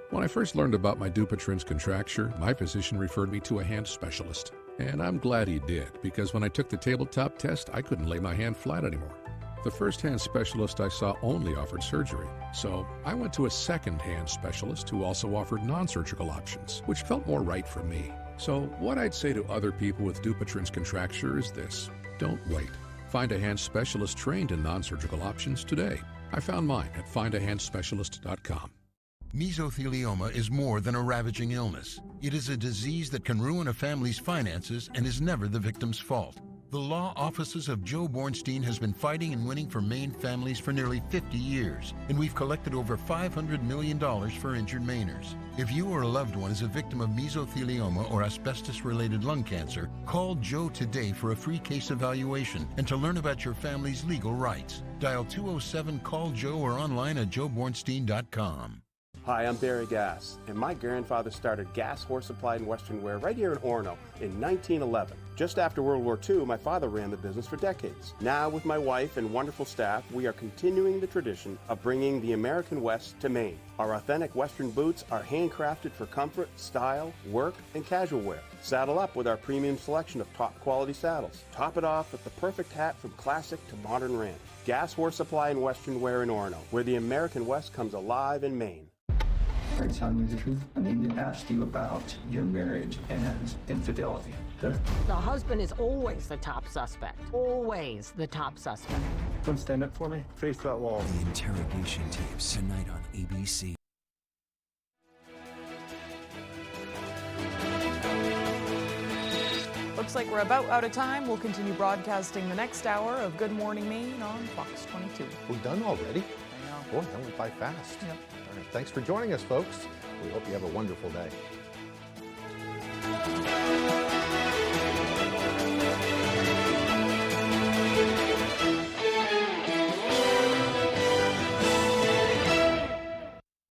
When I first learned about my Dupuytren's contracture, my physician referred me to a hand specialist. And I'm glad he did, because when I took the tabletop test, I couldn't lay my hand flat anymore. The first hand specialist I saw only offered surgery, so I went to a second hand specialist who also offered non-surgical options, which felt more right for me. So what I'd say to other people with Dupuytren's contracture is this: don't wait. Find a hand specialist trained in non-surgical options today. I found mine at findahandspecialist.com. Mesothelioma is more than a ravaging illness. It is a disease that can ruin a family's finances and is never the victim's fault. The law offices of Joe Bornstein has been fighting and winning for Maine families for nearly 50 years, and we've collected over $500 million for injured Mainers. If you or a loved one is a victim of mesothelioma or asbestos-related lung cancer, call Joe today for a free case evaluation and to learn about your family's legal rights. Dial 207-CALL-JOE or online at joebornstein.com. Hi, I'm Barry Gass, and my grandfather started Gass Horse Supply and Western Wear right here in Orono in 1911. Just after World War II, my father ran the business for decades. Now, with my wife and wonderful staff, we are continuing the tradition of bringing the American West to Maine. Our authentic Western boots are handcrafted for comfort, style, work, and casual wear. Saddle up with our premium selection of top quality saddles. Top it off with the perfect hat from classic to modern ranch. Gass Horse Supply and Western Wear in Orono, where the American West comes alive in Maine. I'm telling you the truth. I need to ask you about your marriage and infidelity. The husband is always the top suspect. Always the top suspect. Come stand up for me. Face that wall. The interrogation tapes tonight on ABC. Looks like we're about out of time. We'll continue broadcasting the next hour of Good Morning Maine on Fox 22. We're done already? I know. Boy, that went by fast. Yep. All right, thanks for joining us, folks. We hope you have a wonderful day.